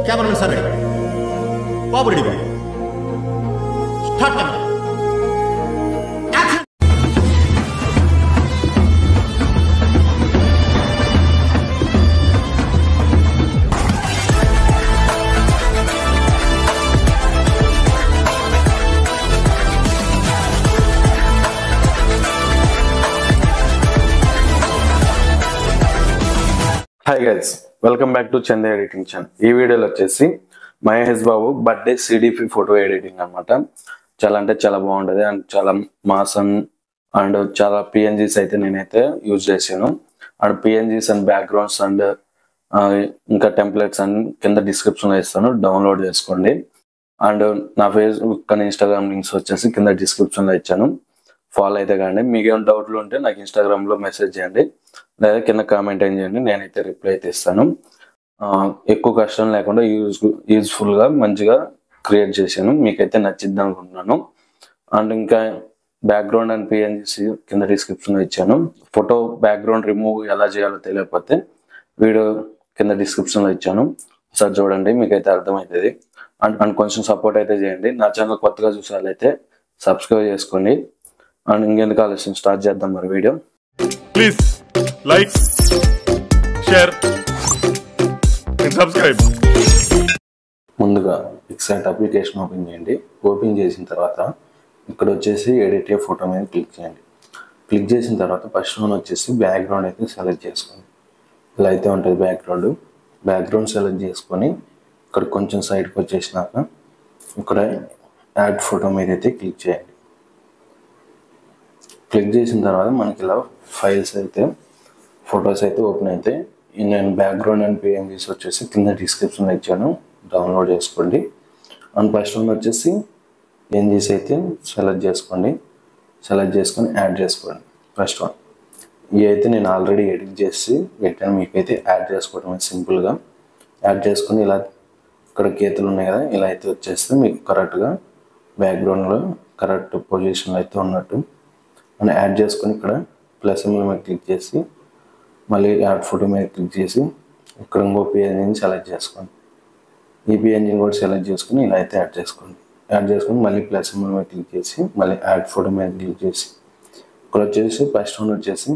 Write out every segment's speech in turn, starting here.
Cameraman sir ready बाबू ready बाबू start camera hi guys, welcome back to Chande editing channel. ఈ వీడియోలో వచ్చేసి Mahesh Babu birthday CDP photo editing అనమాట. చాలా అంటే చాలా బాగుంటుంది అండ్ చాలా మాసం అండ్ చాలా పిఎన్జీస్ అయితే నేనైతే యూజ్ చేశాను. And PNGs and backgrounds and ఇంకా టెంప్లెట్స్ అండ్ కింద డిస్క్రిప్షన్లో ఇస్తాను, డౌన్లోడ్ చేసుకోండి. అండ్ నా ఫేస్బుక్ అండ్ ఇన్స్టాగ్రామ్ లింక్స్ వచ్చేసి కింద డిస్క్రిప్షన్లో ఇచ్చాను, ఫాలో అయితే కానీ. మీకు ఏమైనా డౌట్లు ఉంటే నాకు ఇన్స్టాగ్రామ్లో మెసేజ్ చేయండి లేదా కింద కామెంట్ ఏం చేయండి, నేనైతే రిప్లై అయితే ఇస్తాను. ఎక్కువ కష్టం లేకుండా యూజ్ఫుల్గా మంచిగా క్రియేట్ చేశాను, మీకైతే నచ్చిద్ది అనుకుంటున్నాను. అండ్ ఇంకా బ్యాక్గ్రౌండ్ అండ్ పిఎన్జీస్ కింద డిస్క్రిప్షన్లో ఇచ్చాను. ఫోటో బ్యాక్గ్రౌండ్ రిమూవ్ ఎలా చేయాలో తెలియకపోతే వీడియో కింద డిస్క్రిప్షన్లో ఇచ్చాను, ఒకసారి చూడండి, మీకైతే అర్థమవుతుంది. అండ్ కొంచెం సపోర్ట్ అయితే చేయండి. నా ఛానల్ కొత్తగా చూసారైతే సబ్స్క్రైబ్ చేసుకోండి. అండ్ ఇంకెందుకు ఆలస్యం, స్టార్ట్ చేద్దాం మరి video. Please like, share and subscribe. ముందుగా పిక్సార్ట్ అప్లికేషన్ ఓపెన్ చేయండి. ఓపెన్ చేసిన తర్వాత ఇక్కడ వచ్చేసి ఎడిట్ ఏ ఫోటో మీద క్లిక్ చేయండి. క్లిక్ చేసిన తర్వాత ఫస్ట్ వన్ వచ్చేసి బ్యాక్గ్రౌండ్ అయితే సెలెక్ట్ చేసుకోండి. ఇలా అయితే ఉంటుంది బ్యాక్గ్రౌండ్ సెలెక్ట్ చేసుకొని ఇక్కడ కొంచెం సైడ్కి వచ్చేసినాక ఇక్కడ యాడ్ ఫోటో మీద అయితే క్లిక్ చేయండి. క్లిక్ చేసిన తర్వాత మనకి ఇలా ఫైల్స్ అయితే ఫొటోస్ అయితే ఓపెన్ అయితే నేను బ్యాక్గ్రౌండ్ అండ్ పిఎన్జీస్ వచ్చేసి కింద డిస్క్రిప్షన్లో ఇచ్చాను, డౌన్లోడ్ చేసుకోండి. అండ్ ఫస్ట్ వన్ వచ్చేసి పిఎన్జీస్ అయితే సెలెక్ట్ చేసుకొని యాడ్ చేసుకోండి. ఫస్ట్ వన్ ఇవి అయితే నేను ఆల్రెడీ ఎడిట్ చేసి పెట్టాను, మీకైతే యాడ్ చేసుకోవడం సింపుల్గా యాడ్ చేసుకొని ఇలా ఇక్కడ గీతలు ఉన్నాయి కదా, ఇలా అయితే వచ్చేస్తే మీకు కరెక్ట్గా బ్యాక్గ్రౌండ్లో కరెక్ట్ పొజిషన్లో అయితే ఉన్నట్టు అని యాడ్ చేసుకొని ఇక్కడ ప్లస్ సింబల్ మీద క్లిక్ చేసి మళ్ళీ యాడ్ ఫోటో మీద క్లిక్ చేసి ఇక్కడ ఇంకో పిఎన్జీని సెలెక్ట్ చేసుకోండి. ఈ పిఎన్జీని కూడా సెలెక్ట్ చేసుకొని ఇలా అయితే యాడ్ చేసుకొని మళ్ళీ ప్లస్ సింబల్ మీద క్లిక్ చేసి మళ్ళీ యాడ్ ఫోటో మీద క్లిక్ చేసి ఇక్కడ వచ్చేసి ఫస్ట్ వన్ వచ్చేసి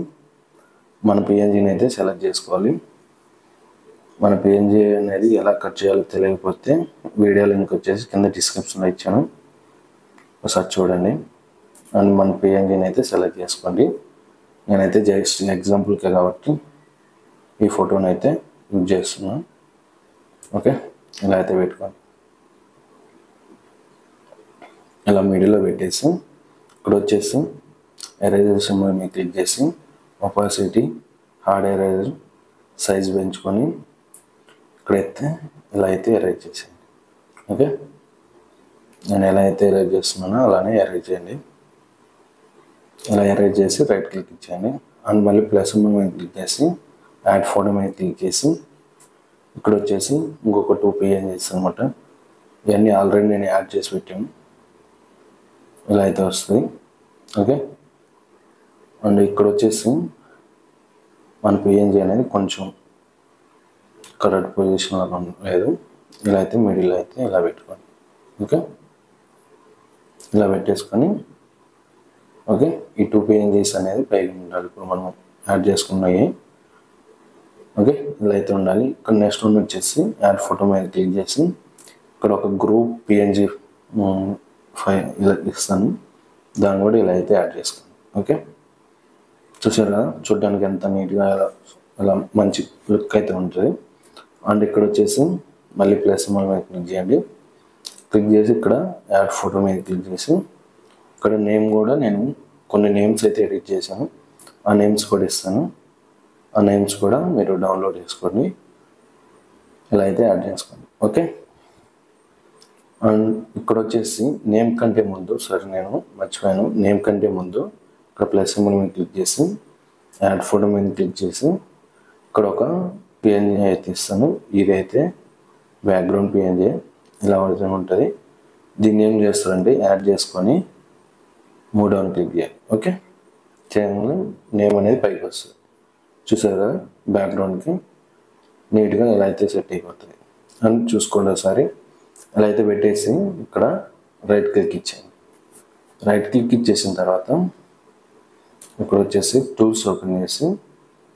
మన పిఎన్జీని అయితే సెలెక్ట్ చేసుకోవాలి. మన పిఎన్జీ అనేది ఎలా కట్ చేయాలో తెలియకపోతే వీడియో లింక్ వచ్చేసి కింద డిస్క్రిప్షన్లో ఇచ్చాను, ఒకసారి చూడండి. అండ్ మన పిఎన్జీని అయితే సెలెక్ట్ చేసుకోండి. నేనైతే జస్ట్ ఎగ్జాంపుల్కే కాబట్టి ఈ ఫోటోని అయితే యూజ్ చేస్తున్నాను. ఓకే, ఇలా అయితే పెట్టుకోండి. ఇలా మీడియాలో పెట్టేసి ఇక్కడ వచ్చేసి ఎరేజర్ సింబల్ మీద క్లిక్ చేసి ఒపాసిటీ హార్డ్ ఎరేజర్ సైజ్ పెంచుకొని ఇక్కడైతే ఇలా అయితే ఎరేజ్ చేసేయండి. ఓకే, నేను ఎలా అయితే ఎరేజ్ చేస్తున్నానో అలానే ఎరేజ్ చేయండి. ఇలా ఎరేజ్ చేసి రైట్ క్లిక్ ఇచ్చేయండి. అండ్ మళ్ళీ ప్లస్ సింబల్ మీద క్లిక్ చేసి యాడ్ ఫోటో మీద క్లిక్ చేసి ఇక్కడ వచ్చేసి ఇంకొక 2 పిఎన్జీస్ అనమాట. ఇవన్నీ ఆల్రెడీ నేను యాడ్ చేసి పెట్టాను, ఇలా అయితే వస్తుంది. ఓకే, అండ్ ఇక్కడ వచ్చేసి మన పిఎన్జీ అనేది కొంచెం కరెక్ట్ పొజిషన్లో లేదు, ఇలా అయితే మిడిల్లో అయితే ఇలా పెట్టుకోండి. ఓకే, ఇలా పెట్టేసుకొని ఓకే, ఈ 2 పిఎన్జీస్ అనేది పైకి ఉండాలి. ఇప్పుడు మనం యాడ్ చేసుకున్నాయి. ఓకే, ఇలా అయితే ఉండాలి. ఇక్కడ నెక్స్ట్ వన్ వచ్చేసి యాడ్ ఫోటో మీద క్లిక్ చేసి ఇక్కడ ఒక గ్రూప్ పిఎన్జీ ఫైల్ ఇలా ఇస్తాను, దాన్ని కూడా ఇలా అయితే యాడ్ చేసుకోండి. ఓకే, చూసారు కదా, చూడడానికి ఎంత నీట్గా ఇలా మంచి లుక్ అయితే ఉంటుంది. అండ్ ఇక్కడ వచ్చేసి మళ్ళీ ప్లస్ సింబల్ మీద క్లిక్ చేయండి. క్లిక్ చేసి ఇక్కడ యాడ్ ఫోటో మీద క్లిక్ చేసి ఇక్కడ నేమ్ కూడా నేను కొన్ని నేమ్స్ అయితే ఎడిట్ చేశాను, ఆ నేమ్స్ కూడా ఇస్తాను. ఆ నేమ్స్ కూడా మీరు డౌన్లోడ్ చేసుకోండి, ఇలా అయితే యాడ్ చేసుకోండి. ఓకే, అండ్ ఇక్కడ వచ్చేసి నేమ్ కంటే ముందు నేను మర్చిపోయాను, నేమ్ కంటే ముందు ఇక్కడ ప్లస్ సింబల్ మీద క్లిక్ చేసి యాడ్ ఫోటో మీద క్లిక్ చేసి ఇక్కడ ఒక పిఎన్జీ అయితే ఇస్తాను. ఇదైతే బ్యాక్గ్రౌండ్ పిఎన్జీ ఇలా ఉంటుంది. దీన్ని ఏం చేస్తారంటే యాడ్ చేసుకొని మూవ్ డౌన్ క్లిక్ చేయాలి. ఓకే, చేయగానే నేమ్ అనేది పైకి వస్తుంది. చూసారు కదా, బ్యాక్గ్రౌండ్కి నీట్గా ఇలా అయితే సెట్ అయిపోతుంది. అని చూసుకోండి ఒకసారి. అలా అయితే పెట్టేసి ఇక్కడ రైట్ క్లిక్ ఇచ్చేయండి. రైట్ క్లిక్ ఇచ్చేసిన తర్వాత ఇక్కడ వచ్చేసి టూల్స్ ఓపెన్ చేసి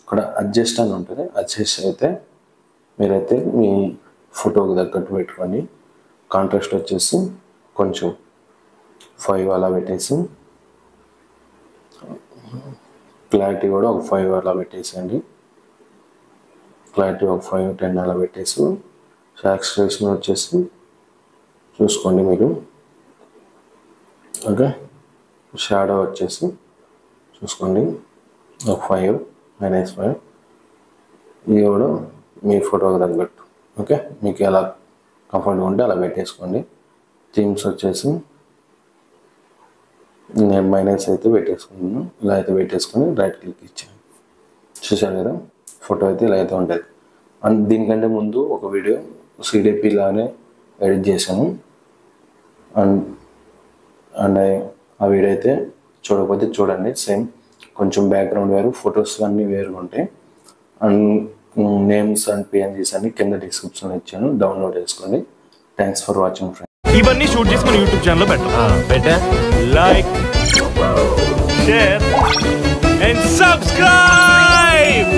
ఇక్కడ అడ్జస్ట్ అని ఉంటుంది. అడ్జస్ట్ అయితే మీరైతే మీ ఫోటోకి తగ్గట్టు పెట్టుకొని కాంట్రాస్ట్ వచ్చేసి కొంచెం 5 అలా పెట్టేసి, క్లారిటీ కూడా ఒక 5 అలా పెట్టేసేయండి. క్లారిటీ ఒక 5, 10 అలా పెట్టేసి సాచురేషన్ వచ్చేసి చూసుకోండి మీరు. ఓకే, షాడో వచ్చేసి చూసుకోండి ఒక 5, -5. ఇది కూడా మీ ఫోటోకి తగ్గట్టు. ఓకే, మీకు ఎలా కంఫర్ట్గా ఉంటే అలా పెట్టేసుకోండి. థీమ్స్ వచ్చేసి నేను మైనస్ అయితే పెట్టేసుకున్నాను. ఇలా అయితే పెట్టేసుకొని రైట్ క్లిక్ ఇచ్చాను. చూసాను కదా, ఫోటో అయితే ఇలా అయితే ఉంటుంది. అండ్ దీనికంటే ముందు ఒక వీడియో CDP లానే ఎడిట్ చేశాను. అండ్ ఆ వీడియో అయితే చూడకపోతే చూడండి. సేమ్ కొంచెం బ్యాక్గ్రౌండ్ వేరు, ఫొటోస్ అన్నీ వేరుగా ఉంటాయి. అండ్ నేమ్స్ అండ్ PNGs అన్ని కింద డిస్క్రిప్షన్లో ఇచ్చాను, డౌన్లోడ్ చేసుకోండి. Thanks for watching friends. ఇవన్నీ షూట్ చేసి మన యూట్యూబ్ ఛానల్లో పెట్టా. Like, share and subscribe.